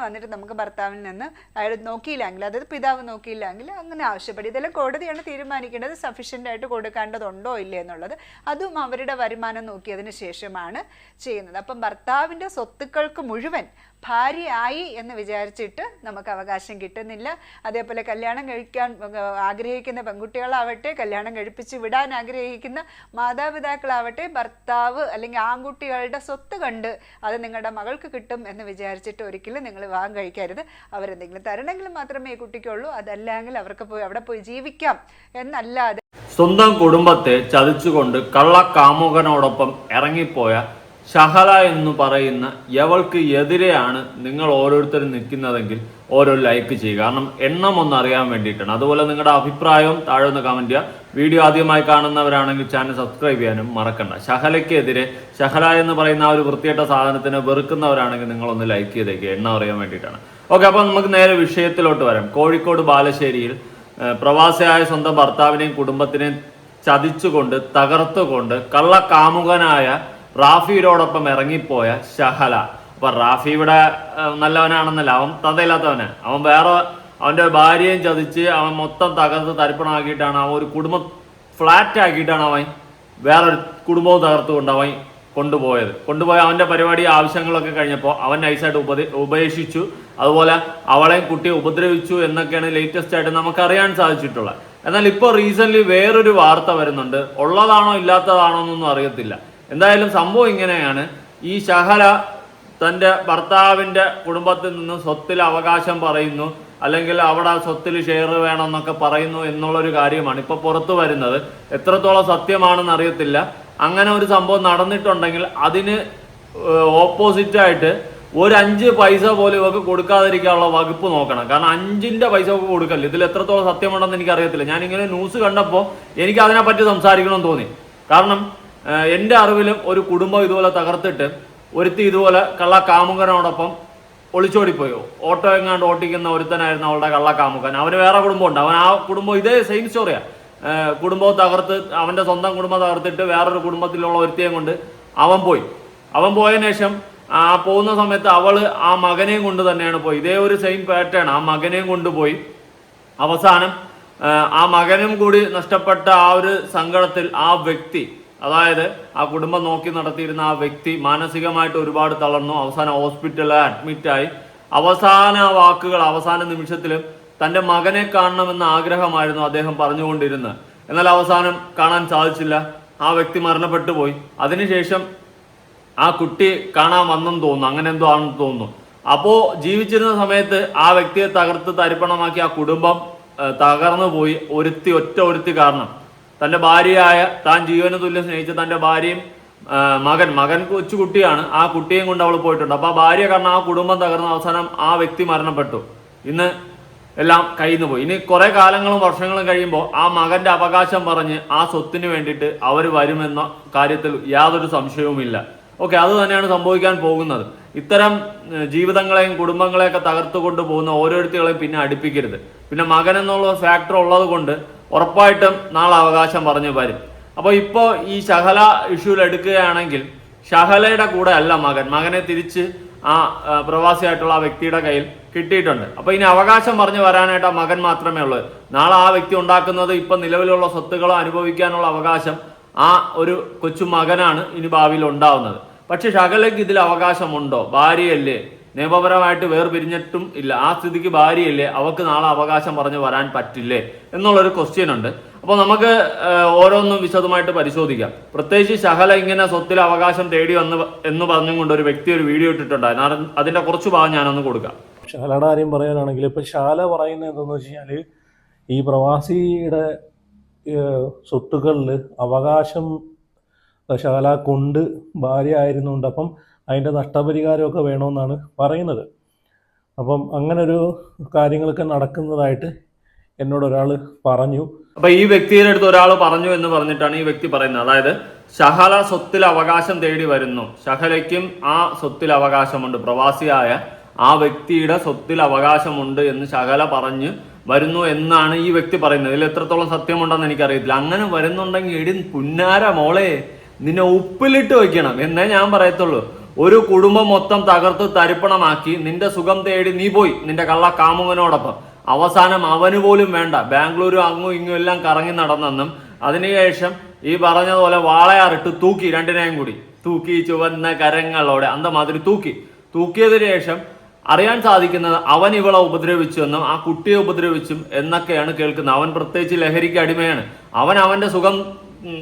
വന്നിട്ട് നമുക്ക് ഭർത്താവിൽ നിന്ന് അയാൾ നോക്കിയില്ലെങ്കിൽ, അതായത് പിതാവ് നോക്കിയില്ലെങ്കിൽ അങ്ങനെ ആവശ്യപ്പെടും. ഇതെല്ലാം കോടതിയാണ് തീരുമാനിക്കേണ്ടത് സഫീഷ്യൻ്റ് ആയിട്ട് കൊടുക്കേണ്ടതുണ്ടോ ഇല്ലേ എന്നുള്ളത്. അതും അവരുടെ വരുമാനം നോക്കിയതിന് ശേഷമാണ് ചെയ്യുന്നത്. അപ്പം ഭർത്താവിൻ്റെ സ്വത്തുക്കൾക്ക് മുഴുവൻ ഭാര്യയായി എന്ന് വിചാരിച്ചിട്ട് നമുക്ക് അവകാശം കിട്ടുന്നില്ല. അതേപോലെ കല്യാണം കഴിക്കാൻ ആഗ്രഹിക്കുന്ന പെൺകുട്ടികളാവട്ടെ, കല്യാണം കഴിപ്പിച്ച് വിടാൻ ആഗ്രഹിക്കുന്ന മാതാപിതാക്കളാവട്ടെ, ഭർത്താവ് അല്ലെങ്കിൽ ആൺകുട്ടികളുടെ സ്വത്ത് കണ്ട് അത് നിങ്ങളുടെ മകൾക്ക് കിട്ടും എന്ന് വിചാരിച്ചിട്ട് ഒരിക്കലും നിങ്ങൾ വിവാഹം കഴിക്കരുത്. അവരെന്തെങ്കിലും തരണമെങ്കിൽ മാത്രമേ ഈ കുട്ടിക്കുള്ളൂ, അതല്ലെങ്കിൽ അവർക്ക് അവിടെ പോയി ജീവിക്കാം എന്നല്ലാതെ. സ്വന്തം കുടുംബത്തെ ചതിച്ചുകൊണ്ട് കള്ളക്കാമുകനോടൊപ്പം ഇറങ്ങിപ്പോയ ഷഹല എന്ന് പറയുന്ന യവൾക്ക് എതിരെയാണ് നിങ്ങൾ ഓരോരുത്തരും നിൽക്കുന്നതെങ്കിൽ ഓരോ ലൈക്ക് ചെയ്യുക. കാരണം എണ്ണം ഒന്ന് അറിയാൻ വേണ്ടിയിട്ടാണ്. അതുപോലെ നിങ്ങളുടെ അഭിപ്രായവും താഴെ ഒന്ന് കമന്റ് ചെയ്യുക. വീഡിയോ ആദ്യമായി കാണുന്നവരാണെങ്കിൽ ചാനൽ സബ്സ്ക്രൈബ് ചെയ്യാനും മറക്കണ്ട. ഷഹലയ്ക്കെതിരെ, ഷഹല എന്ന് പറയുന്ന ആ ഒരു വൃത്തികെട്ട സാധനത്തിനെ വെറുക്കുന്നവരാണെങ്കിൽ നിങ്ങളൊന്ന് ലൈക്ക് ചെയ്തേക്കുക, എണ്ണം അറിയാൻ വേണ്ടിയിട്ടാണ്. ഓക്കെ, അപ്പോൾ നമുക്ക് നേരെ വിഷയത്തിലോട്ട് വരാം. കോഴിക്കോട് ബാലുശ്ശേരിയിൽ പ്രവാസിയായ സ്വന്തം ഭർത്താവിനെയും കുടുംബത്തിനെയും ചതിച്ചുകൊണ്ട് തകർത്തുകൊണ്ട് കള്ളക്കാമുകനായ റാഫിയോടൊപ്പം ഇറങ്ങിപ്പോയ ഷഹല. അപ്പൊ റാഫി ഇവിടെ നല്ലവനാണെന്നല്ല, അവൻ തതയില്ലാത്തവന്. അവൻ വേറെ അവന്റെ ഭാര്യയും ചതിച്ച് അവൻ മൊത്തം തകർത്ത് തരിപ്പണമാക്കിയിട്ടാണ്, അവൻ ഒരു കുടുംബം ഫ്ലാറ്റ് ആക്കിയിട്ടാണ് അവൻ വേറൊരു കുടുംബവും തകർത്തുകൊണ്ട് അവൻ കൊണ്ടുപോയ അവന്റെ പരിപാടി ആവശ്യങ്ങളൊക്കെ കഴിഞ്ഞപ്പോൾ അവൻ നൈസായിട്ട് ഉപേക്ഷിച്ചു. അതുപോലെ അവളെയും കുട്ടിയെ ഉപദ്രവിച്ചു എന്നൊക്കെയാണ് ലേറ്റസ്റ്റ് ആയിട്ട് നമുക്ക് അറിയാൻ സാധിച്ചിട്ടുള്ളത്. എന്നാൽ ഇപ്പോൾ റീസെന്റ് വേറൊരു വാർത്ത വരുന്നുണ്ട്. ഉള്ളതാണോ ഇല്ലാത്തതാണോ എന്നൊന്നും അറിയത്തില്ല. എന്തായാലും സംഭവം ഇങ്ങനെയാണ്. ഈ ഷഹല തൻ്റെ ഭർത്താവിൻ്റെ കുടുംബത്തിൽ നിന്ന് സ്വത്തിൽ അവകാശം പറയുന്നു, അല്ലെങ്കിൽ അവിടെ സ്വത്തിൽ ഷെയർ വേണമെന്നൊക്കെ പറയുന്നു എന്നുള്ളൊരു കാര്യമാണ് ഇപ്പോൾ പുറത്തു വരുന്നത്. എത്രത്തോളം സത്യമാണെന്ന് അറിയത്തില്ല. അങ്ങനെ ഒരു സംഭവം നടന്നിട്ടുണ്ടെങ്കിൽ അതിന് ഓപ്പോസിറ്റായിട്ട് ഒരു 5 പൈസ പോലും ഇവർക്ക് കൊടുക്കാതിരിക്കാനുള്ള വകുപ്പ് നോക്കണം. കാരണം 5 പൈസ ഒക്കെ കൊടുക്കല്ല. ഇതിൽ എത്രത്തോളം സത്യമുണ്ടെന്ന് എനിക്കറിയത്തില്ല. ഞാനിങ്ങനെ ന്യൂസ് കണ്ടപ്പോൾ എനിക്ക് അതിനെപ്പറ്റി സംസാരിക്കണമെന്ന് തോന്നി. കാരണം എൻ്റെ അറിവിലും ഒരു കുടുംബം ഇതുപോലെ തകർത്തിട്ട് ഒരുത്തി ഇതുപോലെ കള്ളക്കാമുകനോടൊപ്പം ഒളിച്ചോടിപ്പോയി. ഓട്ടോ എങ്ങാണ്ട് ഓട്ടിക്കുന്ന ഒരുത്തനായിരുന്നു അവളുടെ കള്ളക്കാമുകൻ. അവന് വേറെ കുടുംബമുണ്ട്. അവൻ ആ കുടുംബം ഇതേ സെയിം സ്റ്റോറിയാ. കുടുംബം തകർത്ത്, അവൻ്റെ സ്വന്തം കുടുംബം തകർത്തിട്ട് വേറൊരു കുടുംബത്തിലുള്ള ഒരുത്തിയും കൊണ്ട് അവൻ പോയതിനു ശേഷം ആ പോകുന്ന സമയത്ത് അവള് ആ മകനെയും കൊണ്ട് തന്നെയാണ് പോയി. ഇതേ ഒരു സെയിം പാറ്റേൺ. ആ മകനെയും കൊണ്ടുപോയി. അവസാനം ആ മകനും കൂടി നഷ്ടപ്പെട്ട ആ ഒരു സങ്കടത്തിൽ ആ വ്യക്തി, അതായത് ആ കുടുംബം നോക്കി നടത്തിയിരുന്ന ആ വ്യക്തി മാനസികമായിട്ട് ഒരുപാട് തളർന്നു. അവസാനം ഹോസ്പിറ്റലിൽ അഡ്മിറ്റായി. അവസാന നിമിഷത്തിലും തൻ്റെ മകനെ കാണണമെന്ന ആഗ്രഹമായിരുന്നു അദ്ദേഹം പറഞ്ഞുകൊണ്ടിരുന്നത്. എന്നാൽ അവസാനം കാണാൻ സാധിച്ചില്ല. ആ വ്യക്തി മരണപ്പെട്ടു പോയി. അതിനുശേഷം ആ കുട്ടി കാണാൻ വന്നെന്ന് തോന്നുന്നു, അങ്ങനെ എന്തോ ആണെന്ന് തോന്നുന്നു. അപ്പോൾ ജീവിച്ചിരുന്ന സമയത്ത് ആ വ്യക്തിയെ തകർത്ത് തരിപ്പണമാക്കി ആ കുടുംബം തകർന്നു പോയി. ഒറ്റ ഒരുത്തി കാരണം. തൻ്റെ ഭാര്യയായ, താൻ ജീവന തുല്യം സ്നേഹിച്ച തൻ്റെ ഭാര്യയും മകൻ കൊച്ചുകുട്ടിയാണ്, ആ കുട്ടിയും കൊണ്ട് അവൾ പോയിട്ടുണ്ട്. അപ്പോൾ ആ ഭാര്യ കാരണം ആ കുടുംബം തകർന്ന അവസാനം ആ വ്യക്തി മരണപ്പെട്ടു. ഇന്ന് എല്ലാം കയ്യിൽ നിന്ന് പോയി. ഇനി കുറെ കാലങ്ങളും വർഷങ്ങളും കഴിയുമ്പോൾ ആ മകന്റെ അവകാശം പറഞ്ഞ് ആ സ്വത്തിന് വേണ്ടിയിട്ട് അവർ വരുമെന്ന കാര്യത്തിൽ യാതൊരു സംശയവുമില്ല. ഓക്കെ, അത് തന്നെയാണ് സംഭവിക്കാൻ പോകുന്നത്. ഇത്തരം ജീവിതങ്ങളെയും കുടുംബങ്ങളെയൊക്കെ തകർത്തു കൊണ്ടുപോകുന്ന ഓരോരുത്തരെയും പിന്നെ അടുപ്പിക്കരുത്. പിന്നെ മകൻ എന്നുള്ള ഫാക്ടർ ഉള്ളത് കൊണ്ട് ഉറപ്പായിട്ടും നാളെ അവകാശം പറഞ്ഞു വരും. അപ്പോൾ ഇപ്പോൾ ഈ ഷഹല ഇഷ്യൂവിൽ എടുക്കുകയാണെങ്കിൽ ഷഹലയുടെ കൂടെ അല്ല മകനെ തിരിച്ച് ആ പ്രവാസിയായിട്ടുള്ള ആ വ്യക്തിയുടെ കയ്യിൽ കിട്ടിയിട്ടുണ്ട്. അപ്പൊ ഇനി അവകാശം പറഞ്ഞു വരാനായിട്ട് ആ മകൻ മാത്രമേ ഉള്ളൂ. നാളെ ആ വ്യക്തി ഉണ്ടാക്കുന്നത് ഇപ്പൊ നിലവിലുള്ള സ്വത്തുക്കളോ അനുഭവിക്കാനുള്ള അവകാശം ആ ഒരു കൊച്ചു മകനാണ് ഇനി ഭാവിയിൽ ഉണ്ടാവുന്നത്. പക്ഷെ ഷഹലയ്ക്ക് ഇതിൽ അവകാശമുണ്ടോ? ഭാര്യയല്ലേ, നിയമപരമായിട്ട് വേർപിരിഞ്ഞിട്ടും ഇല്ല. ആ സ്ഥിതിക്ക് ഭാര്യയല്ലേ, അവർക്ക് നാളെ അവകാശം പറഞ്ഞു വരാൻ പറ്റില്ലേ എന്നുള്ളൊരു ക്വസ്റ്റ്യൻ ഉണ്ട്. അപ്പോൾ നമുക്ക് ഓരോന്നും വിശദമായിട്ട് പരിശോധിക്കാം. പ്രത്യേകിച്ച് ഷഹല ഇങ്ങനെ സ്വത്തിൽ അവകാശം തേടി എന്ന് പറഞ്ഞുകൊണ്ട് ഒരു വ്യക്തി ഒരു വീഡിയോ ഇട്ടിട്ടുണ്ടായിരുന്നു. അതിന്റെ കുറച്ച് ഭാഗം ഞാനൊന്ന് കൊടുക്കാം. ഷഹലയുടെ കാര്യം പറയാനാണെങ്കിൽ ഇപ്പം ഷഹല പറയുന്നത് എന്താണെന്ന് വെച്ച് കഴിഞ്ഞാൽ ഈ പ്രവാസിയുടെ സ്വത്തുക്കളിൽ അവകാശം ഷഹല കൊണ്ട് ഭാര്യ ആയിരുന്നുണ്ട്. അപ്പം അതിൻ്റെ നഷ്ടപരിഹാരമൊക്കെ വേണമെന്നാണ് പറയുന്നത്. അപ്പം അങ്ങനൊരു കാര്യങ്ങളൊക്കെ നടക്കുന്നതായിട്ട് എന്നോട് ഒരാൾ പറഞ്ഞു. അപ്പൊ ഈ വ്യക്തിയുടെ അടുത്ത് ഒരാൾ പറഞ്ഞു എന്ന് പറഞ്ഞിട്ടാണ് ഈ വ്യക്തി പറയുന്നത്. അതായത് ഷഹല സ്വത്തിൽ അവകാശം തേടി വരുന്നു, ഷഹലയ്ക്കും ആ സ്വത്തിൽ അവകാശമുണ്ട്, പ്രവാസിയായ ആ വ്യക്തിയുടെ സ്വത്തിൽ അവകാശമുണ്ട് എന്ന് ഷഹല പറഞ്ഞു വരുന്നു എന്നാണ് ഈ വ്യക്തി പറയുന്നത്. ഇതിൽ എത്രത്തോളം സത്യമുണ്ടെന്ന് എനിക്കറിയത്തില്ല. അങ്ങനെ വരുന്നുണ്ടെങ്കിൽ എടി പുന്നാര മോളെ, നിന്നെ ഉപ്പിലിട്ട് വെക്കണം എന്നേ ഞാൻ പറയത്തുള്ളൂ. ഒരു കുടുംബം മൊത്തം തകർത്ത് തരിപ്പണമാക്കി നിന്റെ സുഖം തേടി നീ പോയി നിന്റെ കള്ള കാമുകനോടൊപ്പം. അവസാനം അവന് പോലും വേണ്ട, ബാംഗ്ലൂരും അങ്ങും ഇങ്ങും എല്ലാം കറങ്ങി നടന്നെന്നും അതിനുശേഷം ഈ പറഞ്ഞതുപോലെ വാളയാറിട്ട് തൂക്കി, രണ്ടിനെയും കൂടി തൂക്കി, ചുവന്ന കരങ്ങളോടെ അന്തമാതിരി തൂക്കിയതിനു ശേഷം അറിയാൻ സാധിക്കുന്നത് അവൻ ഇവളെ ഉപദ്രവിച്ചു എന്നും ആ കുട്ടിയെ ഉപദ്രവിച്ചും എന്നൊക്കെയാണ് കേൾക്കുന്നത്. അവൻ പ്രത്യേകിച്ച് ലഹരിക്ക് അടിമയാണ്. അവൻ അവന്റെ സുഖം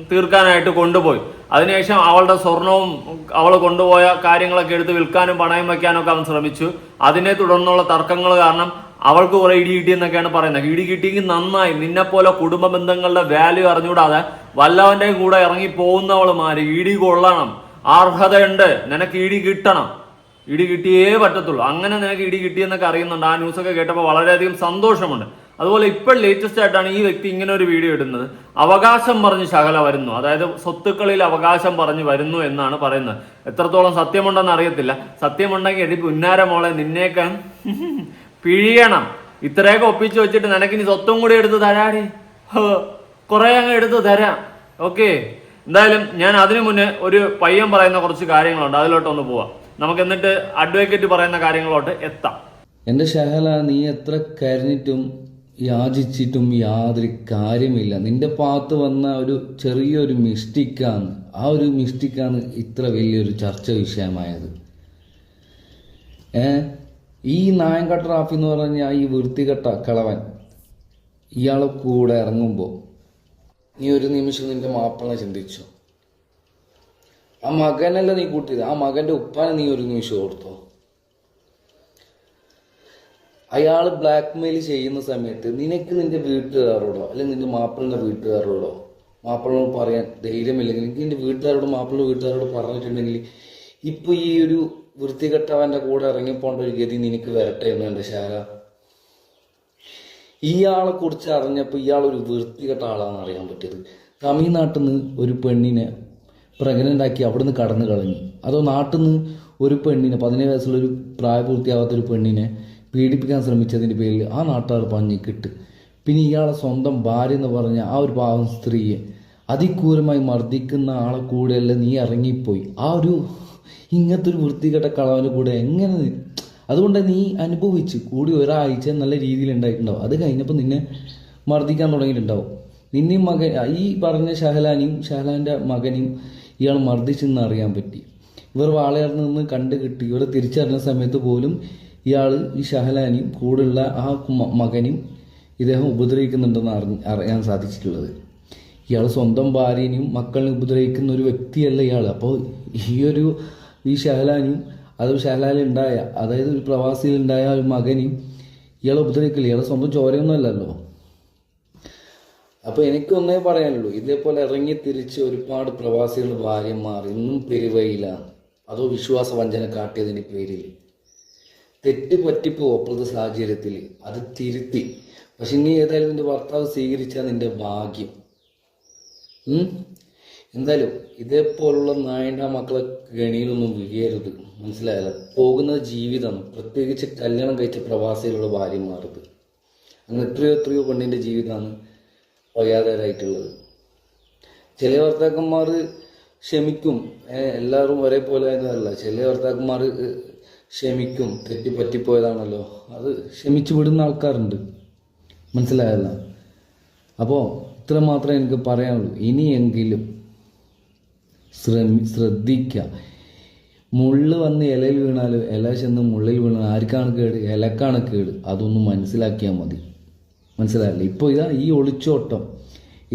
തീർക്കാനായിട്ട് കൊണ്ടുപോയി. അതിനുശേഷം അവളുടെ സ്വർണവും അവൾ കൊണ്ടുപോയ കാര്യങ്ങളൊക്കെ എടുത്ത് വിൽക്കാനും പണയം വയ്ക്കാനും ഒക്കെ അവൻ ശ്രമിച്ചു. അതിനെ തുടർന്നുള്ള തർക്കങ്ങൾ കാരണം അവൾക്ക് കുറെ ഇടി കിട്ടി എന്നൊക്കെയാണ് പറയുന്നത്. ഇടി കിട്ടിയെങ്കിൽ നന്നായി. നിന്നെപ്പോലെ കുടുംബ ബന്ധങ്ങളുടെ വാല്യൂ അറിഞ്ഞുകൂടാതെ വല്ലവന്റെയും കൂടെ ഇറങ്ങി പോകുന്നവളുമാര് ഇടി കൊള്ളണം, അർഹതയുണ്ട്, നിനക്ക് ഇടി കിട്ടണം, ഇടി കിട്ടിയേ പറ്റത്തുള്ളൂ. അങ്ങനെ നിനക്ക് ഇടി കിട്ടിയെന്നൊക്കെ അറിയുന്നുണ്ട്. ആ ന്യൂസൊക്കെ കേട്ടപ്പോൾ വളരെയധികം സന്തോഷമുണ്ട്. അതുപോലെ ഇപ്പോൾ ലേറ്റസ്റ്റ് ആയിട്ടാണ് ഈ വ്യക്തി ഇങ്ങനെ ഒരു വീഡിയോ ഇടുന്നത്. അവകാശം പറഞ്ഞ് ശകല വരുന്നു, അതായത് സ്വത്തുക്കളിൽ അവകാശം പറഞ്ഞ് വരുന്നു എന്നാണ് പറയുന്നത്. എത്രത്തോളം സത്യമുണ്ടെന്ന് അറിയത്തില്ല. സത്യമുണ്ടെങ്കിൽ എടി പുന്നാര മോളെ നിന്നേക്കാൻ പിഴിയണം. ഇത്രയൊക്കെ ഒപ്പിച്ച് വെച്ചിട്ട് നിനക്കിനി സ്വത്തും കൂടി എടുത്ത് തരാടി, കുറെ അങ്ങ് എടുത്ത് തരാം. ഓക്കെ, എന്തായാലും ഞാൻ അതിനു മുന്നേ ഒരു പയ്യൻ പറയുന്ന കുറച്ച് കാര്യങ്ങളുണ്ട്, അതിലോട്ടൊന്ന് പോവാം. നമുക്ക് എന്നിട്ട് അഡ്വക്കേറ്റ് പറയുന്ന കാര്യങ്ങളോട്ട് എത്താം. എൻ്റെ ഷഹല, നീ എത്ര കരഞ്ഞിട്ടും യാചിച്ചിട്ടും യാതൊരു കാര്യമില്ല. നിന്റെ ഭാഗത്ത് വന്ന ഒരു ചെറിയൊരു മിസ്റ്റേക്കാണ്, ആ ഒരു മിസ്റ്റേക്കാണ് ഇത്ര വലിയൊരു ചർച്ച വിഷയമായത്. ഈ നായൻകട്ട റാഫി എന്ന് പറഞ്ഞാൽ ഈ വൃത്തികെട്ട കളവൻ ഇയാളെ കൂടെ ഇറങ്ങുമ്പോൾ നീ ഒരു നിമിഷം നിന്റെ മാപ്പിളനെ ചിന്തിച്ചോ? ആ മകനല്ല നീ കൂട്ടിയത്, ആ മകന്റെ ഉപ്പാനെ നീ ഒരു നിമിഷം ഓർത്തോ? അയാൾ ബ്ലാക്ക് മെയിൽ ചെയ്യുന്ന സമയത്ത് നിനക്ക് നിന്റെ വീട്ടുകാരോടോ അല്ലെങ്കിൽ നിന്റെ മാപ്പിളിന്റെ വീട്ടുകാരോടോ മാപ്പിളോട് പറയാൻ ധൈര്യമില്ലെങ്കിൽ എനിക്ക് നിന്റെ വീട്ടുകാരോട് മാപ്പിളിന്റെ വീട്ടുകാരോട് പറഞ്ഞിട്ടുണ്ടെങ്കിൽ ഇപ്പൊ ഈ ഒരു വൃത്തികെട്ടവന്റെ കൂടെ ഇറങ്ങിപ്പോണ്ട ഒരു ഗതി നിനക്ക് വരട്ടെ എന്ന് എൻ്റെ ശാല. ഇയാളെ കുറിച്ച് അറിഞ്ഞപ്പോൾ ഇയാൾ ഒരു വൃത്തികെട്ട ആളാണെന്ന് അറിയാൻ പറ്റിയത്. തമിഴ്നാട്ടിൽ നിന്ന് ഒരു പെണ്ണിനെ പ്രഗ്നൻ്റ് ആക്കി അവിടുന്ന് കടന്നു കളഞ്ഞു. അതോ നാട്ടിൽ നിന്ന് ഒരു പെണ്ണിനെ 17 വയസ്സുള്ളൊരു പ്രായപൂർത്തിയാവാത്തൊരു പെണ്ണിനെ പീഡിപ്പിക്കാൻ ശ്രമിച്ചതിൻ്റെ പേരിൽ ആ നാട്ടുകാർ പഞ്ഞിക്കിട്ട്. പിന്നെ ഇയാളെ സ്വന്തം ഭാര്യ എന്ന് പറഞ്ഞ ആ ഒരു പാവം സ്ത്രീയെ അതിക്രൂരമായി മർദ്ദിക്കുന്ന ആളെ കൂടെയല്ല നീ ഇറങ്ങിപ്പോയി. ആ ഒരു ഇങ്ങനത്തെ ഒരു വൃത്തികെട്ട കളവൻ്റെ കൂടെ എങ്ങനെ? അതുകൊണ്ട് നീ അനുഭവിച്ച് കൂടി ഒരാഴ്ച നല്ല രീതിയിൽ ഉണ്ടായിട്ടുണ്ടാവും. അത് കഴിഞ്ഞപ്പോൾ നിന്നെ മർദ്ദിക്കാൻ തുടങ്ങിയിട്ടുണ്ടാവും. നിന്നെയും മകൻ ഈ പറഞ്ഞ ഷഹലാൻ്റെ മകനെയും ഇയാൾ മർദ്ദിച്ചെന്ന് അറിയാൻ പറ്റി. ഇവർ വാളയാറിൽ നിന്ന് കണ്ടു കിട്ടി. ഇവരെ തിരിച്ചറിഞ്ഞ സമയത്ത് പോലും ഇയാൾ ഈ ഷഹലാനെയും കൂടെയുള്ള ആ മകനെയും ഇദ്ദേഹം ഉപദ്രവിക്കുന്നുണ്ടെന്ന് അറിയാൻ സാധിച്ചിട്ടുള്ളത്. ഇയാൾ സ്വന്തം ഭാര്യനെയും മക്കളിനെ ഉപദ്രവിക്കുന്ന ഒരു വ്യക്തിയല്ല ഇയാൾ. അപ്പോൾ ഈ ഷഹലാനെയും അത് ഷഹലാലുണ്ടായ, അതായത് ഒരു പ്രവാസിയിലുണ്ടായ ഒരു മകനെയും ഇയാളെ ഉപദ്രവിക്കില്ല. ഇയാളെ സ്വന്തം ചോരയൊന്നും അല്ലല്ലോ. അപ്പോൾ എനിക്കൊന്നേ പറയാനുള്ളൂ, ഇതേപോലെ ഇറങ്ങി തിരിച്ച് ഒരുപാട് പ്രവാസികൾ ഭാര്യമാർ ഇന്നും പെരുവയിലാണ്. അതോ വിശ്വാസവഞ്ചന കാട്ടിയതിൻ്റെ പേരിൽ തെറ്റ് പറ്റിപ്പോ അപ്പോഴത്തെ സാഹചര്യത്തിൽ അത് തിരുത്തി. പക്ഷെ ഇനി ഏതായാലും നിന്റെ ഭർത്താവ് സ്വീകരിച്ചാൽ നിന്റെ ഭാഗ്യം. എന്തായാലും ഇതേപോലുള്ള നായൻ്റെ മക്കളെ ഗണിയിലൊന്നും വീഴരുത്, മനസ്സിലായല്ലോ? പോകുന്നത് ജീവിതമാണ്, പ്രത്യേകിച്ച് കല്യാണം കഴിച്ച പ്രവാസികളുടെ ഭാര്യമാരത്. അങ്ങനെ എത്രയോ പെണ്ണിൻ്റെ ജീവിതമാണ് വയ്യാതായിട്ടുള്ളത്. ചില ഭർത്താക്കന്മാർ ക്ഷമിക്കും, എല്ലാവരും ഒരേപോലെ ആയതല്ല. ചില ഭർത്താക്കന്മാർ ക്ഷമിക്കും, തെറ്റിപ്പറ്റിപ്പോയതാണല്ലോ, അത് ക്ഷമിച്ചു വിടുന്ന ആൾക്കാരുണ്ട്, മനസ്സിലായല്ല? അപ്പോൾ ഇത്ര മാത്രമേ എനിക്ക് പറയാനുള്ളൂ. ഇനിയെങ്കിലും ശ്രദ്ധിക്കുക. മുള്ള് വന്ന് ഇലയിൽ വീണാൽ ഇല ചെന്ന് മുള്ളിൽ വീണാൽ ആർക്കാണ് കേട്? ഇലക്കാണ് കേട്. അതൊന്നും മനസ്സിലാക്കിയാൽ മതി, മനസ്സിലായില്ലേ? ഇപ്പോൾ ഈ ഒളിച്ചോട്ടം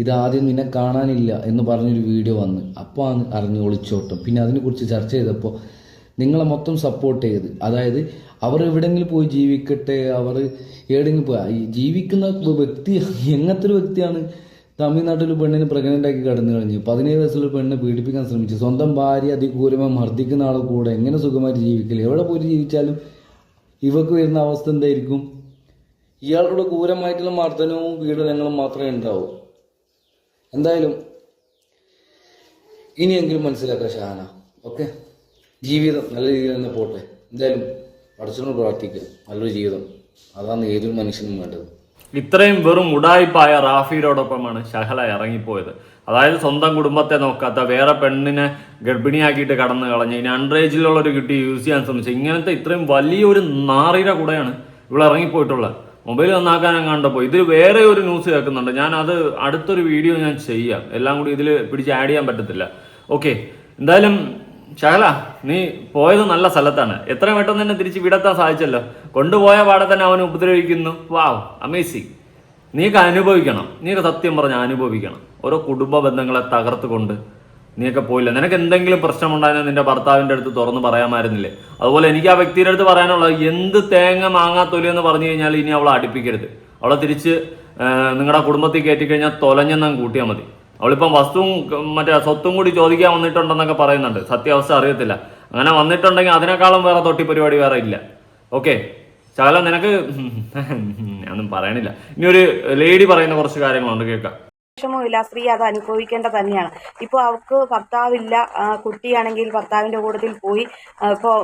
ഇതാദ്യം നിന്നെ കാണാനില്ല എന്ന് പറഞ്ഞൊരു വീഡിയോ വന്ന് അപ്പോൾ ആണ് അറിഞ്ഞ് ഒളിച്ചോട്ടം. പിന്നെ അതിനെക്കുറിച്ച് ചർച്ച ചെയ്തപ്പോൾ നിങ്ങളെ മൊത്തം സപ്പോർട്ട് ചെയ്ത്, അതായത് അവർ എവിടെയെങ്കിലും പോയി ജീവിക്കട്ടെ, അവർ എവിടെയെങ്കിലും പോയി ജീവിക്കുന്ന വ്യക്തി എങ്ങനത്തെ ഒരു വ്യക്തിയാണ് തമിഴ്നാട്ടിൽ പെണ്ണിനെ പ്രഗ്നൻ്റ് ആക്കി കടന്നു കഴിഞ്ഞു, 17 വയസ്സുള്ള പെണ്ണിനെ പീഡിപ്പിക്കാൻ ശ്രമിച്ചു, സ്വന്തം ഭാര്യ അതിക്രൂരമായി മർദ്ദിക്കുന്ന ആളെ കൂടെ എങ്ങനെ സുഖമായിട്ട് ജീവിക്കില്ല? എവിടെ പോയി ജീവിച്ചാലും ഇവർക്ക് വരുന്ന അവസ്ഥ എന്തായിരിക്കും? ഇയാളുടെ ക്രൂരമായിട്ടുള്ള മർദ്ദനവും പീഡനങ്ങളും മാത്രമേ ഉണ്ടാവൂ. എന്തായാലും ഇനിയെങ്കിലും മനസ്സിലാക്കാം ഷാന. ഓക്കെ, ജീവിതം നല്ല രീതിയിൽ തന്നെ പോട്ടെ. എന്തായാലും പഠിച്ചോട് പ്രാർത്ഥിക്കുക, നല്ലൊരു ജീവിതം, അതാണ് ഏതൊരു മനുഷ്യനും വേണ്ടത്. ഇത്രയും വെറും ഉടായിപ്പായ റാഫിയോടൊപ്പമാണ് ഷഹല ഇറങ്ങിപ്പോയത്. അതായത് സ്വന്തം കുടുംബത്തെ നോക്കാത്ത, വേറെ പെണ്ണിനെ ഗർഭിണിയാക്കിയിട്ട് കടന്നു കളഞ്ഞ്, ഇനി അൺറേജിലുള്ള ഒരു കുട്ടി യൂസ് ചെയ്യാൻ ശ്രമിച്ചു. ഇങ്ങനത്തെ ഇത്രയും വലിയൊരു നാറിയുടെ കൂടെയാണ് ഇവിടെ ഇറങ്ങിപ്പോയിട്ടുള്ളത്. മൊബൈൽ നന്നാക്കാൻ ഞാൻ കണ്ടപ്പോൾ ഇതിൽ വേറെ ഒരു ന്യൂസ് കേൾക്കുന്നുണ്ട്. ഞാൻ അത് അടുത്തൊരു വീഡിയോ ഞാൻ ചെയ്യാം. എല്ലാം കൂടി ഇതിൽ പിടിച്ച് ആഡ് ചെയ്യാൻ പറ്റത്തില്ല. ഓക്കെ, എന്തായാലും ഷഹല, നീ പോയത് നല്ല സ്ഥലത്താണ്. എത്രയും പെട്ടെന്ന് തന്നെ തിരിച്ച് വിടെത്താൻ സാധിച്ചല്ലോ. കൊണ്ടുപോയ പാടെ തന്നെ അവനെ ഉപദ്രവിക്കുന്നു. വാവ്, അമേസിങ്. നീയൊക്കെ അനുഭവിക്കണം, നീയൊക്കെ സത്യം പറഞ്ഞ് അനുഭവിക്കണം. ഓരോ കുടുംബ ബന്ധങ്ങളെ തകർത്തുകൊണ്ട് നീയൊക്കെ പോയില്ല. നിനക്ക് എന്തെങ്കിലും പ്രശ്നമുണ്ടായിരുന്ന നിന്റെ ഭർത്താവിൻ്റെ അടുത്ത് തുറന്ന് പറയാമായിരുന്നില്ലേ? അതുപോലെ എനിക്ക് ആ വ്യക്തിയുടെ അടുത്ത് പറയാനുള്ളത്, എന്ത് തേങ്ങ മാങ്ങാത്തൊലി എന്ന് പറഞ്ഞു കഴിഞ്ഞാൽ ഇനി അവളെ അടുപ്പിക്കരുത്. അവളെ തിരിച്ച് നിങ്ങളുടെ കുടുംബത്തിൽ കയറ്റിക്കഴിഞ്ഞാൽ തൊലഞ്ഞെന്നും കൂട്ടിയാൽ മതി. അവളിപ്പം വസ്തുവും മറ്റേ സ്വത്തും കൂടി ചോദിക്കാൻ വന്നിട്ടുണ്ടെന്നൊക്കെ പറയുന്നുണ്ട്. സത്യാവസ്ഥ അറിയത്തില്ല. അങ്ങനെ വന്നിട്ടുണ്ടെങ്കിൽ അതിനേക്കാളും വേറെ തൊട്ടി പരിപാടി വേറെ ഇല്ല. ഓക്കെ ഷഹല, നിനക്ക് ഞാനൊന്നും പറയണില്ല. ഇനി ഒരു ലേഡി പറയുന്ന കുറച്ച് കാര്യങ്ങളുണ്ട്, കേൾക്കാം. വിഷമവുമില്ല, സ്ത്രീ അത് അനുഭവിക്കേണ്ടത് തന്നെയാണ്. ഇപ്പോൾ അവർക്ക് ഭർത്താവില്ല, കുട്ടിയാണെങ്കിൽ ഭർത്താവിൻ്റെ കൂട്ടത്തിൽ പോയി. ഇപ്പോൾ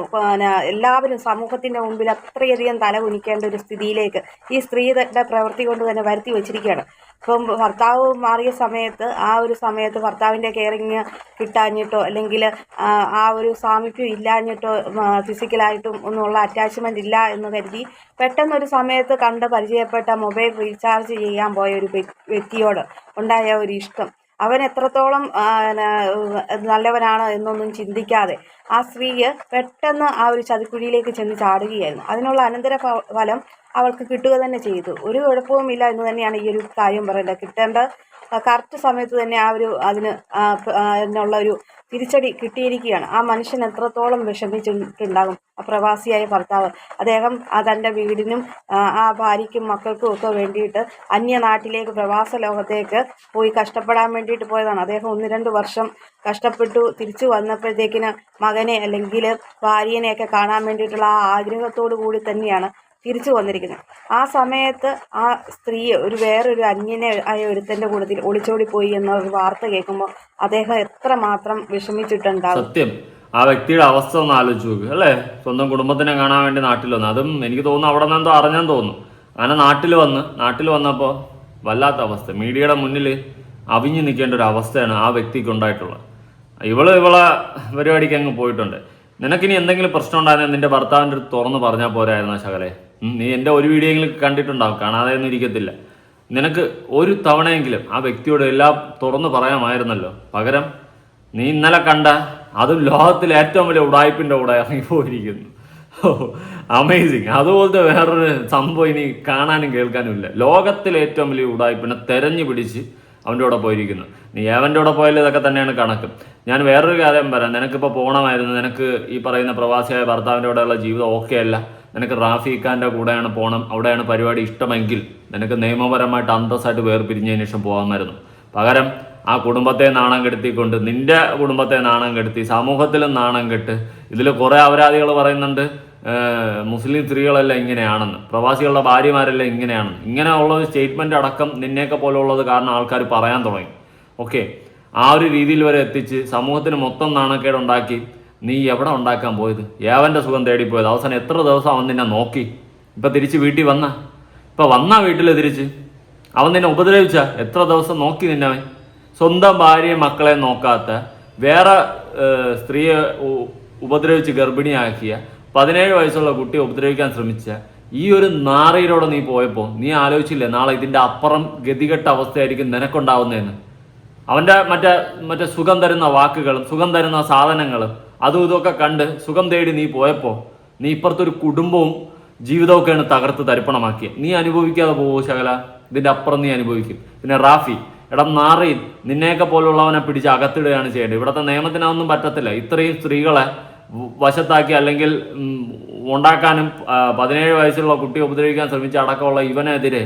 എല്ലാവരും സമൂഹത്തിൻ്റെ മുമ്പിൽ അത്രയധികം തല കുനിക്കേണ്ട ഒരു സ്ഥിതിയിലേക്ക് ഈ സ്ത്രീയുടെ പ്രവൃത്തി കൊണ്ട് തന്നെ വരുത്തി വെച്ചിരിക്കുകയാണ്. ഇപ്പം ഭർത്താവ് മാറിയ സമയത്ത് ആ ഒരു സമയത്ത് ഭർത്താവിൻ്റെ കെയറിങ് കിട്ടാഞ്ഞിട്ടോ അല്ലെങ്കിൽ ആ ഒരു സാമീപ്യം ഇല്ലാഞ്ഞിട്ടോ ഫിസിക്കലായിട്ടും ഒന്നുമുള്ള അറ്റാച്ച്മെൻ്റ് ഇല്ല എന്ന് കരുതി പെട്ടെന്നൊരു സമയത്ത് കണ്ട് പരിചയപ്പെട്ട മൊബൈൽ റീചാർജ് ചെയ്യാൻ പോയ ഒരു വ്യക്തിയോട് ഉണ്ടായ ഒരു ഇഷ്ടം, അവൻ എത്രത്തോളം നല്ലവനാണ് എന്നൊന്നും ചിന്തിക്കാതെ ആ സ്ത്രീയെ പെട്ടെന്ന് ആ ഒരു ചതിക്കുഴിയിലേക്ക് ചെന്ന് ചാടുകയായിരുന്നു. അതിനുള്ള അനന്തര ഫലം അവൾക്ക് കിട്ടുക തന്നെ ചെയ്തു. ഒരു കുഴപ്പവുമില്ല എന്ന് തന്നെയാണ് ഈ ഒരു കാര്യം പറയേണ്ടത്. കിട്ടേണ്ട കറക്റ്റ് സമയത്ത് തന്നെ അതിനുള്ള ഒരു തിരിച്ചടി കിട്ടിയിരിക്കുകയാണ്. ആ മനുഷ്യൻ എത്രത്തോളം വിഷമിച്ചിട്ടുണ്ടാകും, ആ പ്രവാസിയായ ഭർത്താവ്. അദ്ദേഹം തൻ്റെ വീടിനും ആ ഭാര്യയ്ക്കും മക്കൾക്കും ഒക്കെ വേണ്ടിയിട്ട് അന്യനാട്ടിലേക്ക്, പ്രവാസ ലോകത്തേക്ക് പോയി കഷ്ടപ്പെടാൻ വേണ്ടിയിട്ട് പോയതാണ്. അദ്ദേഹം 1-2 വർഷം കഷ്ടപ്പെട്ടു തിരിച്ചു വന്നപ്പോഴത്തേക്കിന് മകനെ അല്ലെങ്കിൽ ഭാര്യനെയൊക്കെ കാണാൻ വേണ്ടിയിട്ടുള്ള ആ ആഗ്രഹത്തോടു കൂടി തന്നെയാണ് തിരിച്ചു വന്നിരിക്കുന്നത്. ആ സമയത്ത് ആ സ്ത്രീ വേറൊരു അന്യനെ ആയ ഒരുത്തൻ്റെ കൂട്ടത്തിൽ ഒളിച്ചോടിപ്പോയി എന്നൊരു വാർത്ത കേൾക്കുമ്പോൾ അദ്ദേഹം എത്രമാത്രം വിഷമിച്ചിട്ടുണ്ടാകും. സത്യം, ആ വ്യക്തിയുടെ അവസ്ഥ ഒന്ന് ആലോചിച്ച് നോക്കുക അല്ലേ. സ്വന്തം കുടുംബത്തിനെ കാണാൻ വേണ്ടി നാട്ടിൽ വന്നു. അതും എനിക്ക് തോന്നുന്നു അവിടെ നിന്നെന്തോ അറിഞ്ഞെന്ന് തോന്നുന്നു. അങ്ങനെ നാട്ടിൽ വന്നപ്പോൾ വല്ലാത്ത അവസ്ഥ, മീഡിയയുടെ മുന്നിൽ അവിഞ്ഞു നിൽക്കേണ്ട ഒരു അവസ്ഥയാണ് ആ വ്യക്തിക്ക് ഉണ്ടായിട്ടുള്ളത്. ഇവളെ പരിപാടിക്ക് അങ്ങ് പോയിട്ടുണ്ട്. നിനക്കിനി എന്തെങ്കിലും പ്രശ്നം ഉണ്ടായിരുന്നെങ്കിൽ നിന്റെ ഭർത്താവിൻ്റെ അടുത്ത് തുറന്ന് പറഞ്ഞാൽ പോരായിരുന്ന ശകലെ. നീ എൻ്റെ ഒരു വീഡിയോയെങ്കിലും കണ്ടിട്ടുണ്ടാവും, കാണാതെ ഒന്നും ഇരിക്കത്തില്ല. നിനക്ക് ഒരു തവണയെങ്കിലും ആ വ്യക്തിയോട് എല്ലാം തുറന്ന് പറയാമായിരുന്നല്ലോ. പകരം നീ ഇന്നലെ കണ്ട, അതും ലോകത്തിലെ ഏറ്റവും വലിയ ഉടായ്പിൻ്റെ കൂടെ ഇറങ്ങിപ്പോയിരിക്കുന്നു. അമേസിങ്. അതുപോലത്തെ വേറൊരു സംഭവം ഇനി കാണാനും കേൾക്കാനും ഇല്ല. ലോകത്തിലെ ഏറ്റവും വലിയ ഉടായ്പിനെ തെരഞ്ഞു പിടിച്ച് അവൻ്റെ കൂടെ പോയിരിക്കുന്നു. നീ അവൻ്റെ കൂടെ പോയാലും ഇതൊക്കെ തന്നെയാണ് കണക്ക്. ഞാൻ വേറൊരു കാര്യം പറയാം. നിനക്കിപ്പോൾ പോകണമായിരുന്നു, നിനക്ക് ഈ പറയുന്ന പ്രവാസിയായ ഭർത്താവിൻ്റെ കൂടെയുള്ള ജീവിതം ഓക്കെ അല്ല, നിനക്ക് റാഫി ഖാൻ്റെ കൂടെയാണ് പോകണം, അവിടെയാണ് പരിപാടി ഇഷ്ടമെങ്കിൽ നിനക്ക് നിയമപരമായിട്ട് അന്തസ്സായിട്ട് വേർപിരിഞ്ഞതിന് ശേഷം പോകാമായിരുന്നു. പകരം ആ കുടുംബത്തെ നാണം കെടുത്തിക്കൊണ്ട്, നിന്റെ കുടുംബത്തെ നാണം കെടുത്തി, സമൂഹത്തിലും നാണം കെട്ട്, ഇതിൽ കുറേ അപരാധികൾ പറയുന്നുണ്ട് മുസ്ലിം സ്ത്രീകളെല്ലാം ഇങ്ങനെയാണെന്ന്, പ്രവാസികളുടെ ഭാര്യമാരെല്ലാം ഇങ്ങനെയാണെന്ന്. ഇങ്ങനെയുള്ള ഒരു സ്റ്റേറ്റ്മെൻ്റ് അടക്കം നിന്നെയൊക്കെ പോലുള്ളത് കാരണം ആൾക്കാർ പറയാൻ തുടങ്ങി. ഓക്കെ, ആ ഒരു രീതിയിൽ വരെ എത്തിച്ച് സമൂഹത്തിന് മൊത്തം നാണക്കേടുണ്ടാക്കി നീ എവിടെ ഉണ്ടാക്കാൻ പോയത്? ഏവൻ്റെ സുഖം തേടിപ്പോയത്. അവസാനം എത്ര ദിവസം അവൻ നിന്നെ നോക്കി? ഇപ്പം തിരിച്ച് വീട്ടിൽ വന്ന വീട്ടിൽ തിരിച്ച് അവൻ നിന്നെ ഉപദ്രവിച്ച എത്ര ദിവസം നോക്കി നിന്നവൻ? സ്വന്തം ഭാര്യയും മക്കളെ നോക്കാത്ത, വേറെ സ്ത്രീയെ ഉപദ്രവിച്ച് ഗർഭിണിയാക്കിയ, 17 വയസ്സുള്ള കുട്ടിയെ ഉപദ്രവിക്കാൻ ശ്രമിച്ച ഈ ഒരു നാറിയിലൂടെ നീ പോയപ്പോൾ നീ ആലോചിച്ചില്ലേ നാളെ ഇതിൻ്റെ അപ്പുറം ഗതികെട്ട അവസ്ഥയായിരിക്കും നിനക്കുണ്ടാവുന്നതെന്ന്? അവൻ്റെ മറ്റേ സുഖം തരുന്ന വാക്കുകളും സുഖം തരുന്ന സാധനങ്ങളും അതും ഇതൊക്കെ കണ്ട് സുഖം തേടി നീ പോയപ്പോൾ നീ ഇപ്പുറത്തൊരു കുടുംബവും ജീവിതമൊക്കെയാണ് തകർത്ത് തരിപ്പണമാക്കിയത്. നീ അനുഭവിക്കാതെ പോവോ ശകല? ഇതിൻ്റെ അപ്പുറം നീ അനുഭവിക്കും. പിന്നെ റാഫി, നാറിയിൽ നിന്നെയൊക്കെ പോലുള്ളവനെ പിടിച്ച് അകത്തിടുകയാണ് ചെയ്യേണ്ടത്. ഇവിടുത്തെ നിയമത്തിനൊന്നും പറ്റത്തില്ല. ഇത്രയും സ്ത്രീകളെ വശത്താക്കി അല്ലെങ്കിൽ ഉണ്ടാക്കാനും 17 വയസ്സുള്ള കുട്ടിയെ ഉപദ്രവിക്കാൻ ശ്രമിച്ച അടക്കമുള്ള ഇവനെതിരെ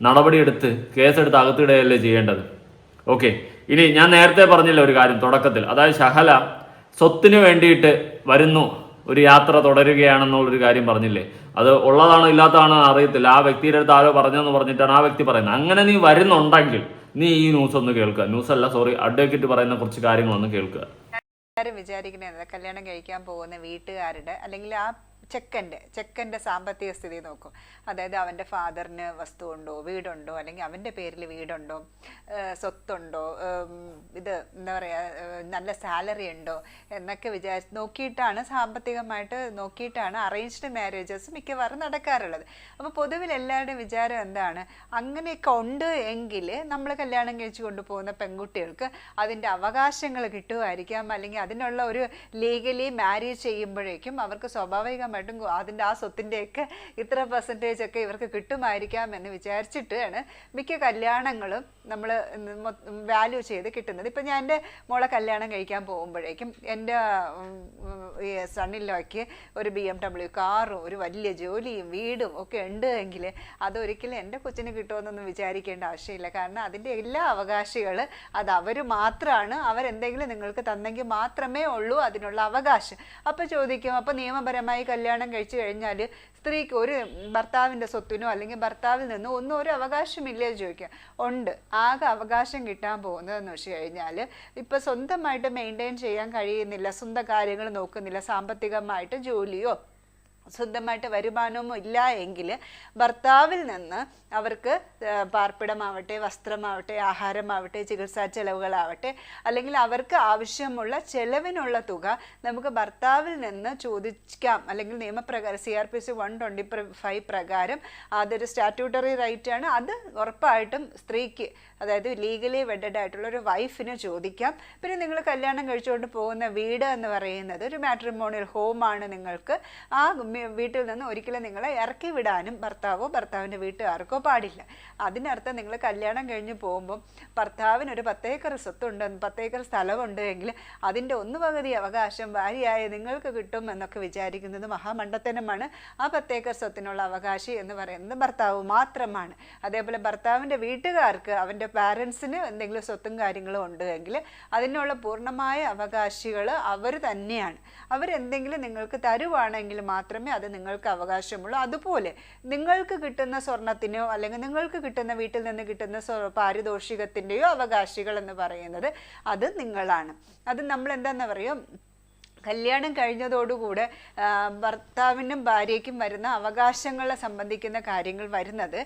നടപടിയെടുത്ത് കേസെടുത്ത് അകത്തിടുകയല്ലേ ചെയ്യേണ്ടത്. ഓക്കെ, ഇനി ഞാൻ നേരത്തെ പറഞ്ഞില്ല ഒരു കാര്യം തുടക്കത്തിൽ, അതായത് ഷഹല സ്വത്തിന് വേണ്ടിയിട്ട് വരുന്നു, ഒരു യാത്ര തുടരുകയാണെന്നുള്ളൊരു കാര്യം പറഞ്ഞില്ലേ? അത് ഉള്ളതാണോ ഇല്ലാത്തതാണോ അറിയത്തില്ല. ആ വ്യക്തിയുടെ അടുത്ത് ആരോ പറഞ്ഞെന്ന് പറഞ്ഞിട്ടാണ് ആ വ്യക്തി പറയുന്നത്. അങ്ങനെ നീ വരുന്നുണ്ടെങ്കിൽ നീ ഈ ന്യൂസ് ഒന്ന് കേൾക്കുക. ന്യൂസല്ല, സോറി, അഡ്വക്കേറ്റ് പറയുന്ന കുറച്ച് കാര്യങ്ങളൊന്ന് കേൾക്കുക. എല്ലാവരും വിചാരിക്കുന്നത് കല്യാണം കഴിക്കാൻ പോകുന്ന വീട്ടുകാരുടെ അല്ലെങ്കിൽ ആ ചെക്കൻ്റെ സാമ്പത്തിക സ്ഥിതി നോക്കും. അതായത് അവൻ്റെ ഫാദറിന് വസ്തുവുണ്ടോ, വീടുണ്ടോ, അല്ലെങ്കിൽ അവൻ്റെ പേരിൽ വീടുണ്ടോ, സ്വത്തുണ്ടോ, ഇത് എന്താ പറയുക, നല്ല സാലറി ഉണ്ടോ എന്നൊക്കെ നോക്കിയിട്ടാണ്, സാമ്പത്തികമായിട്ട് നോക്കിയിട്ടാണ് അറേഞ്ച്ഡ് മാരേജസ് മിക്കവാറും നടക്കാറുള്ളത്. അപ്പോൾ പൊതുവിൽ എല്ലാവരുടെയും വിചാരം എന്താണ്, അങ്ങനെയൊക്കെ ഉണ്ട് എങ്കിൽ നമ്മൾ കല്യാണം കഴിച്ചു കൊണ്ടുപോകുന്ന പെൺകുട്ടികൾക്ക് അതിൻ്റെ അവകാശങ്ങൾ കിട്ടുമായിരിക്കാം, അല്ലെങ്കിൽ അതിനുള്ള ഒരു ലീഗലി മാരേജ് ചെയ്യുമ്പോഴേക്കും അവർക്ക് സ്വാഭാവികമായിട്ടും അതിൻ്റെ ആ സ്വത്തിൻ്റെയൊക്കെ ഇത്ര പെർസെൻറ്റേജ് ഒക്കെ ഇവർക്ക് കിട്ടുമായിരിക്കാം എന്ന് വിചാരിച്ചിട്ടാണ് മിക്ക കല്യാണങ്ങളും നമ്മൾ വാല്യൂ ചെയ്ത് കിട്ടുന്നത്. ഇപ്പം ഞാൻ എൻ്റെ മോളെ കല്യാണം കഴിക്കാൻ പോകുമ്പോഴേക്കും എൻ്റെ സണ്ണിലേക്ക് ഒരു BMW കാറും ഒരു വലിയ ജോലിയും വീടും ഒക്കെ ഉണ്ട് എങ്കിൽ അതൊരിക്കലും എൻ്റെ കൊച്ചിന് കിട്ടുമെന്നൊന്നും വിചാരിക്കേണ്ട ആവശ്യമില്ല. കാരണം അതിൻ്റെ എല്ലാ അവകാശികൾ അത് അവർ മാത്രമാണ്. അവരെന്തെങ്കിലും നിങ്ങൾക്ക് തന്നെങ്കിൽ മാത്രമേ ഉള്ളൂ അതിനുള്ള അവകാശം. അപ്പോൾ ചോദിക്കും, അപ്പോൾ നിയമപരമായി കല്യാണം കഴിച്ചു കഴിഞ്ഞാൽ സ്ത്രീക്ക് ഒരു ഭർത്താവിൻ്റെ സ്വത്തിനോ അല്ലെങ്കിൽ ഭർത്താവിൽ നിന്നോ ഒന്നും ഒരു അവകാശമില്ലേ ചോദിക്കുക. ഉണ്ട്. ആകെ അവകാശം കിട്ടാൻ പോകുന്നതെന്ന് വെച്ച് കഴിഞ്ഞാൽ ഇപ്പം സ്വന്തമായിട്ട് മെയിൻറ്റെയിൻ ചെയ്യാൻ കഴിയുന്നില്ല, സ്വന്തം കാര്യങ്ങൾ നോക്കുന്നില്ല, സാമ്പത്തികമായിട്ട് ജോലിയോ സ്വന്തമായിട്ട് വരുമാനമോ ഇല്ല എങ്കിൽ ഭർത്താവിൽ നിന്ന് അവർക്ക് പാർപ്പിടമാവട്ടെ, വസ്ത്രമാവട്ടെ, ആഹാരമാവട്ടെ, ചികിത്സാ ചെലവുകളാവട്ടെ, അല്ലെങ്കിൽ അവർക്ക് ആവശ്യമുള്ള ചെലവിനുള്ള തുക നമുക്ക് ഭർത്താവിൽ നിന്ന് ചോദിക്കാം. അല്ലെങ്കിൽ നിയമപ്രകാരം CRPC 125 പ്രകാരം അതൊരു സ്റ്റാറ്റ്യൂട്ടറി റൈറ്റാണ്. അത് ഉറപ്പായിട്ടും സ്ത്രീക്ക്, അതായത് ലീഗലി വെഡഡ് ആയിട്ടുള്ള ഒരു വൈഫിന് ചോദിക്കാം. പിന്നെ നിങ്ങൾ കല്യാണം കഴിച്ചുകൊണ്ട് പോകുന്ന വീട് എന്ന് പറയുന്നത് ഒരു മാട്രിമോണിയൽ ഹോമാണ്. നിങ്ങൾക്ക് ആ വീട്ടിൽ നിന്ന് ഒരിക്കലും നിങ്ങളെ ഇറക്കി വിടാനും ഭർത്താവോ ഭർത്താവിൻ്റെ വീട്ടുകാർക്കോ പാടില്ല. അതിനർത്ഥം നിങ്ങൾ കല്യാണം കഴിഞ്ഞ് പോകുമ്പം ഭർത്താവിന് ഒരു 10 ഏക്കർ സ്വത്തുണ്ട്, 10 ഏക്കർ സ്ഥലമുണ്ട് എങ്കിൽ അതിൻ്റെ 1/2 അവകാശം ഭാര്യയായ നിങ്ങൾക്ക് കിട്ടും എന്നൊക്കെ വിചാരിക്കുന്നത് മഹാമണ്ഡത്തനമാണ്. ആ 10 ഏക്കർ സ്വത്തിനുള്ള അവകാശി എന്ന് പറയുന്നത് ഭർത്താവ് മാത്രമാണ്. അതേപോലെ ഭർത്താവിൻ്റെ വീട്ടുകാർക്ക് അവൻ്റെ പാരൻസിന് എന്തെങ്കിലും സ്വത്തും കാര്യങ്ങളും ഉണ്ട് എങ്കിൽ അതിനുള്ള പൂർണ്ണമായ അവകാശികൾ അവർ തന്നെയാണ്. അവരെന്തെങ്കിലും നിങ്ങൾക്ക് തരുവാണെങ്കിൽ മാത്രമേ അത് നിങ്ങൾക്ക് അവകാശമുള്ളൂ. അതുപോലെ നിങ്ങൾക്ക് കിട്ടുന്ന സ്വർണത്തിനോ അല്ലെങ്കിൽ നിങ്ങൾക്ക് കിട്ടുന്ന വീട്ടിൽ നിന്ന് കിട്ടുന്ന പാരിതോഷികത്തിൻ്റെയോ അവകാശികൾ എന്ന് പറയുന്നത് അത് നിങ്ങളാണ്. അത് നമ്മൾ എന്താണെന്ന് പറയും, കല്യാണം കഴിഞ്ഞതോടുകൂടെ ഭർത്താവിനും ഭാര്യയ്ക്കും വരുന്ന അവകാശങ്ങളെ സംബന്ധിക്കുന്ന കാര്യങ്ങൾ വരുന്നത്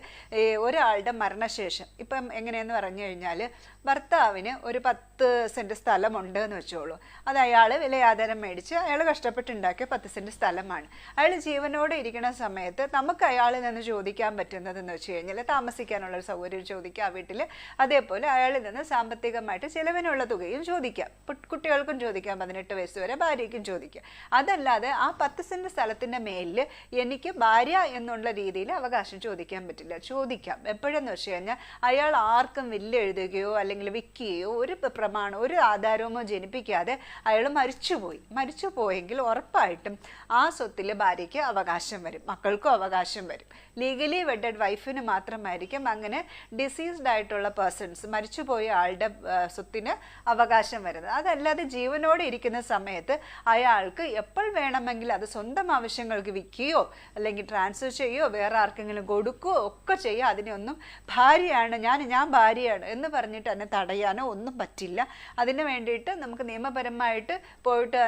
ഒരാളുടെ മരണശേഷം. ഇപ്പം എങ്ങനെയെന്ന് പറഞ്ഞു കഴിഞ്ഞാൽ ഭർത്താവിന് ഒരു 10 സെൻറ്റ് സ്ഥലമുണ്ട് എന്ന് വെച്ചോളൂ. അത് അയാൾ വിലയാധാരം മേടിച്ച് അയാൾ കഷ്ടപ്പെട്ടുണ്ടാക്കിയ 10 സെൻറ്റ് സ്ഥലമാണ്. അയാൾ ജീവനോടെ ഇരിക്കുന്ന സമയത്ത് നമുക്ക് അയാളിൽ നിന്ന് ചോദിക്കാൻ പറ്റുന്നതെന്ന് വെച്ച് കഴിഞ്ഞാൽ താമസിക്കാനുള്ളൊരു സൗകര്യം ചോദിക്കുക ആ വീട്ടിൽ. അതേപോലെ അയാളിൽ നിന്ന് സാമ്പത്തികമായിട്ട് ചിലവിനുള്ള തുകയും ചോദിക്കാം. കുട്ടികൾക്കും ചോദിക്കാം, 18 വയസ്സ് വരെ ഭാര്യ ചോദിക്കുക. അതല്ലാതെ ആ 10 സെൻറ്റ് സ്ഥലത്തിൻ്റെ മേലിൽ എനിക്ക് ഭാര്യ എന്നുള്ള രീതിയിൽ അവകാശം ചോദിക്കാൻ പറ്റില്ല. ചോദിക്കാം എപ്പോഴെന്ന് വെച്ച് കഴിഞ്ഞാൽ അയാൾ ആർക്കും വില്ല് എഴുതുകയോ അല്ലെങ്കിൽ വിൽക്കുകയോ ഒരു പ്രമാണം ഒരു ആധാരമോ ജനിപ്പിക്കാതെ അയാൾ മരിച്ചു പോയെങ്കിൽ ഉറപ്പായിട്ടും ആ സ്വത്തിൽ ഭാര്യയ്ക്ക് അവകാശം വരും, മക്കൾക്കും അവകാശം വരും. ലീഗലി വെഡഡ് വൈഫിന് മാത്രമായിരിക്കും അങ്ങനെ ഡിസീസ്ഡ് ആയിട്ടുള്ള പേഴ്സൺസ്, മരിച്ചുപോയ ആളുടെ സ്വത്തിന് അവകാശം വരുന്നത്. അതല്ലാതെ ജീവനോടെ ഇരിക്കുന്ന സമയത്ത് അയാൾക്ക് എപ്പോൾ വേണമെങ്കിൽ അത് സ്വന്തം ആവശ്യങ്ങൾക്ക് വിൽക്കുകയോ അല്ലെങ്കിൽ ട്രാൻസ്ഫർ ചെയ്യുകയോ വേറെ ആർക്കെങ്കിലും കൊടുക്കുകയോ ഒക്കെ ചെയ്യുക. അതിനൊന്നും ഭാര്യയാണ് ഞാൻ ഭാര്യയാണ് എന്ന് പറഞ്ഞിട്ട് എന്നെ തടയാനോ ഒന്നും പറ്റില്ല. അതിന് വേണ്ടിയിട്ട് നമുക്ക് നിയമപരമായിട്ട് പോയിട്ട്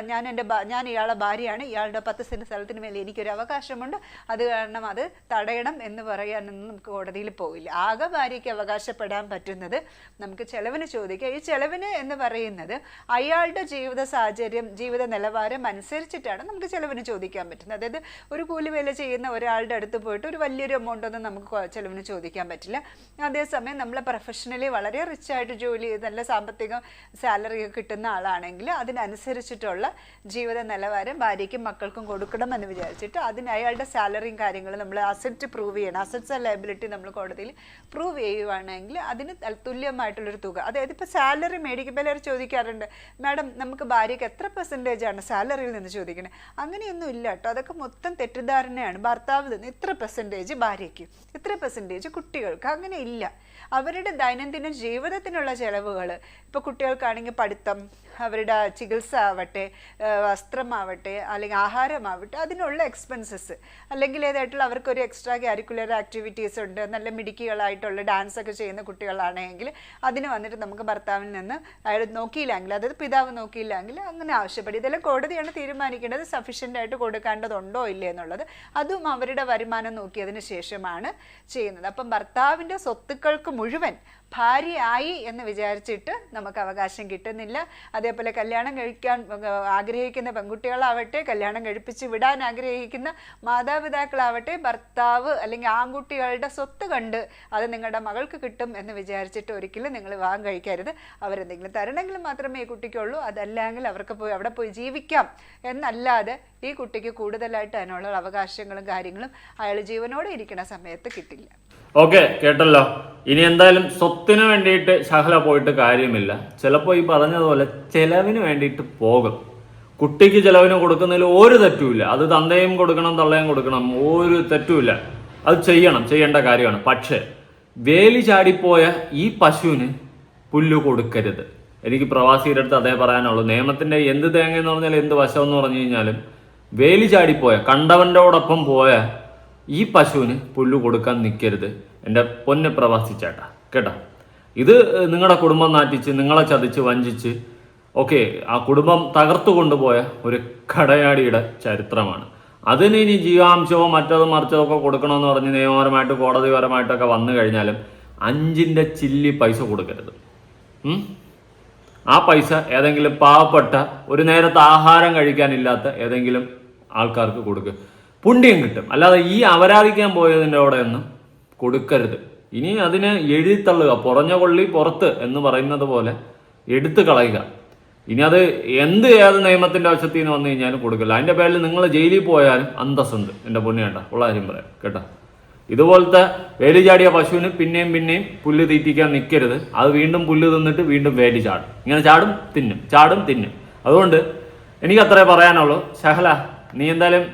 ഞാൻ ഇയാളെ ഭാര്യയാണ്, ഇയാളുടെ 10 സെൻറ്റ് സ്ഥലത്തിന് മേലെ എനിക്കൊരു അവകാശമുണ്ട്, അത് കാരണം അത് തടയണം എന്ന് പറയാനൊന്നും നമുക്ക് കോടതിയിൽ പോവില്ല. ആകെ ഭാര്യയ്ക്ക് അവകാശപ്പെടാൻ പറ്റുന്നത് നമുക്ക് ചെലവിന് ചോദിക്കുക. ഈ ചെലവിന് എന്ന് പറയുന്നത് അയാളുടെ ജീവിത സാഹചര്യം, ജീവിത നിലവാരം അനുസരിച്ചിട്ടാണ് നമുക്ക് ചെലവിന് ചോദിക്കാൻ പറ്റുന്നത്. അതായത് ഒരു കൂലിവേല ചെയ്യുന്ന ഒരാളുടെ അടുത്ത് പോയിട്ട് ഒരു വലിയൊരു എമൗണ്ട് ഒന്നും നമുക്ക് ചെലവിന് ചോദിക്കാൻ പറ്റില്ല. അതേസമയം നമ്മൾ പ്രൊഫഷണലി വളരെ റിച്ചായിട്ട് ജോലി ചെയ്ത് നല്ല സാമ്പത്തിക സാലറി കിട്ടുന്ന ആളാണെങ്കിൽ അതിനനുസരിച്ചിട്ടുള്ള ജീവിത നിലവാരം ഭാര്യയ്ക്കും മക്കൾക്കും കൊടുക്കണമെന്ന് വിചാരിച്ചിട്ട് അയാളുടെ സാലറിയും കാര്യങ്ങളും നമ്മൾ അസറ്റ് പ്രൂവ് ചെയ്യണം. അസറ്റ്സ് ആൻഡ് ലയബിലിറ്റി നമ്മൾ കോടതിയിൽ പ്രൂവ് ചെയ്യുവാണെങ്കിൽ അതിന് തുല്യമായിട്ടുള്ളൊരു തുക, അതായത് ഇപ്പോൾ സാലറി മേടിക്കുമ്പോൾ എല്ലാവരും ചോദിക്കാറുണ്ട്, മാഡം നമുക്ക് ഭാര്യയ്ക്ക് എത്ര പെർസെൻറ്റേജാണ് സാലറിയിൽ നിന്ന് ചോദിക്കണേ? അങ്ങനെയൊന്നും ഇല്ല കേട്ടോ, അതൊക്കെ മൊത്തം തെറ്റിദ്ധാരണയാണ്. ഭർത്താവിൽ നിന്ന് ഇത്ര പെർസെൻറ്റേജ് ഭാര്യയ്ക്ക്, ഇത്ര പെർസെൻറ്റേജ് കുട്ടികൾക്ക്, അങ്ങനെ ഇല്ല. അവരുടെ ദൈനംദിന ജീവിതത്തിനുള്ള ചിലവുകൾ, ഇപ്പോൾ കുട്ടികൾക്കാണെങ്കിൽ പഠിത്തം, അവരുടെ ചികിത്സ ആവട്ടെ, വസ്ത്രമാവട്ടെ, അല്ലെങ്കിൽ ആഹാരമാവട്ടെ, അതിനുള്ള എക്സ്പെൻസസ്, അല്ലെങ്കിൽ ഏതായിട്ടുള്ള അവർക്കൊരു എക്സ്ട്രാ കരിക്കുലർ ആക്ടിവിറ്റീസ് ഉണ്ട്, നല്ല മിടുക്കികളായിട്ടുള്ള ഡാൻസ് ഒക്കെ ചെയ്യുന്ന കുട്ടികളാണെങ്കിൽ അതിന് വന്നിട്ട് നമുക്ക് ഭർത്താവിൽ നിന്ന് അയാൾ നോക്കിയില്ലെങ്കിൽ, അതായത് പിതാവ് നോക്കിയില്ലെങ്കിൽ അങ്ങനെ ആവശ്യപ്പെടും. ഇതെല്ലാം കോടതിയാണ് തീരുമാനിക്കേണ്ടത് സഫീഷ്യൻ്റ് ആയിട്ട് കൊടുക്കേണ്ടതുണ്ടോ ഇല്ലേ എന്നുള്ളത്. അതും അവരുടെ വരുമാനം നോക്കിയതിന് ശേഷമാണ് ചെയ്യുന്നത്. അപ്പം ഭർത്താവിൻ്റെ സ്വത്തുക്കൾക്ക് മുഴുവൻ ഭാര്യയായി എന്ന് വിചാരിച്ചിട്ട് നമുക്ക് അവകാശം കിട്ടുന്നില്ല. അതേപോലെ കല്യാണം കഴിക്കാൻ ആഗ്രഹിക്കുന്ന പെൺകുട്ടികളാവട്ടെ, കല്യാണം കഴിപ്പിച്ച് വിടാൻ ആഗ്രഹിക്കുന്ന മാതാപിതാക്കളാവട്ടെ, ഭർത്താവ് അല്ലെങ്കിൽ ആൺകുട്ടികളുടെ സ്വത്ത് കണ്ട് അത് നിങ്ങളുടെ മകൾക്ക് കിട്ടും എന്ന് വിചാരിച്ചിട്ട് ഒരിക്കലും നിങ്ങൾ വിവാഹം കഴിക്കരുത്. അവരെന്തെങ്കിലും തരണമെങ്കിൽ മാത്രമേ ഈ കുട്ടിക്കുള്ളൂ, അതല്ലെങ്കിൽ അവർക്ക് പോയി അവിടെ പോയി ജീവിക്കാം എന്നല്ലാതെ ഈ കുട്ടിക്ക് കൂടുതലായിട്ട് അതിനുള്ള അവകാശങ്ങളും കാര്യങ്ങളും അയാൾ ജീവനോടെ ഇരിക്കുന്ന സമയത്ത് കിട്ടില്ല. ഓക്കെ, കേട്ടല്ലോ. ഇനി എന്തായാലും സ്വത്തിന് വേണ്ടിയിട്ട് ശഹല പോയിട്ട് കാര്യമില്ല. ചിലപ്പോൾ ഈ പറഞ്ഞതുപോലെ ചെലവിന് വേണ്ടിയിട്ട് പോകും. കുട്ടിക്ക് ചെലവിന് കൊടുക്കുന്നതിൽ ഒരു തെറ്റുമില്ല. അത് തന്തയും കൊടുക്കണം തള്ളയും കൊടുക്കണം, ഒരു തെറ്റുമില്ല. അത് ചെയ്യേണ്ട കാര്യമാണ്. പക്ഷേ വേലി ചാടിപ്പോയ ഈ പശുവിന് പുല്ല് കൊടുക്കരുത്. എനിക്ക് പ്രവാസിയുടെ അടുത്ത് അതേ പറയാനുള്ളൂ. നിയമത്തിൻ്റെ എന്ത് തേങ്ങ എന്ന് പറഞ്ഞാൽ എന്ത് വശം എന്ന് പറഞ്ഞു കഴിഞ്ഞാലും വേലി ചാടിപ്പോയ കണ്ടവൻ്റെയോടൊപ്പം പോയ ഈ പശുവിന് പുല്ല് കൊടുക്കാൻ നിൽക്കരുത് എൻ്റെ പൊന്നെ പ്രവാസി ചേട്ടാ, കേട്ടോ. ഇത് നിങ്ങളുടെ കുടുംബം നാറ്റിച്ച് നിങ്ങളെ ചതിച്ച് വഞ്ചിച്ച് ഓക്കെ ആ കുടുംബം തകർത്തു കൊണ്ടുപോയ ഒരു കടയാടിയുടെ ചരിത്രമാണ്. അതിന് ഇനി ജീവാംശമോ മറ്റതും മറിച്ചതൊക്കെ കൊടുക്കണമെന്ന് പറഞ്ഞ് നിയമപരമായിട്ട് കോടതിപരമായിട്ടൊക്കെ വന്നു കഴിഞ്ഞാലും 5 ചില്ലി പൈസ കൊടുക്കരുത്. ആ പൈസ ഏതെങ്കിലും പാവപ്പെട്ട ഒരു നേരത്തെ ആഹാരം കഴിക്കാനില്ലാത്ത ഏതെങ്കിലും ആൾക്കാർക്ക് കൊടുക്കുക, പുണ്യം കിട്ടും. അല്ലാതെ ഈ അപരാധിക്കാൻ പോയതിൻ്റെ അവിടെ ഒന്നും കൊടുക്കരുത്. ഇനി അതിനെ എഴുതിത്തള്ളുക, പുറഞ്ഞ കൊള്ളി പുറത്ത് എന്ന് പറയുന്നത് പോലെ എടുത്തു കളയുക. ഇനി അത് ഏത് നിയമത്തിൻ്റെ വശത്തിൽ നിന്ന് വന്നു കഴിഞ്ഞാലും കൊടുക്കില്ല. അതിൻ്റെ പേരിൽ നിങ്ങൾ ജയിലിൽ പോയാലും അന്തസ്സുണ്ട് എൻ്റെ പൊന്നു കേട്ടോ, ഉള്ള കാര്യം പറയാം കേട്ടോ. ഇതുപോലത്തെ വേലി ചാടിയ പശുവിന് പിന്നെയും പുല്ല് തീറ്റിക്കാൻ നിൽക്കരുത്. അത് വീണ്ടും പുല്ല് തിന്നിട്ട് വീണ്ടും വേലി ചാടും. ഇങ്ങനെ ചാടും തിന്നും. അതുകൊണ്ട് എനിക്ക് അത്രേ പറയാനുള്ളൂ. ശഹല, നീ എന്തായാലും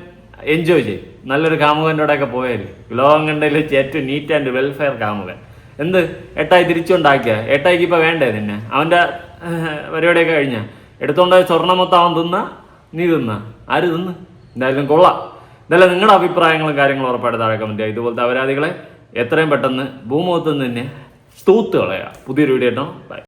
എൻജോയ് ചെയ്യും. നല്ലൊരു കാമുകൻ്റെ കൂടെയൊക്കെ പോയായിരിക്കും. ലോകം കണ്ടതിൽ ഏറ്റവും നീറ്റ് ആൻഡ് വെൽഫെയർ കാമുകൻ. എന്ത് ഏട്ടായി തിരിച്ചുണ്ടാക്കിയ ഏട്ടായിക്ക് ഇപ്പം വേണ്ടേ നിന്നെ? അവൻ്റെ പരിപാടിയൊക്കെ കഴിഞ്ഞാൽ എടുത്തോണ്ട് സ്വർണ്ണം മൊത്തം അവൻ നീ ആര് എന്തായാലും കൊള്ളാം. ഇതെല്ലാം നിങ്ങളുടെ അഭിപ്രായങ്ങളും കാര്യങ്ങളും ഉറപ്പായിട്ട് താഴെ കമന്റ് ചെയ്യുക. ഇതുപോലത്തെ അപരാധികളെ എത്രയും പെട്ടെന്ന് ഭൂമുഖത്ത് നിന്ന് തന്നെ തൂത്ത് കളയുക. പുതിയൊരു വീഡിയോ കേട്ടോ, ബൈ.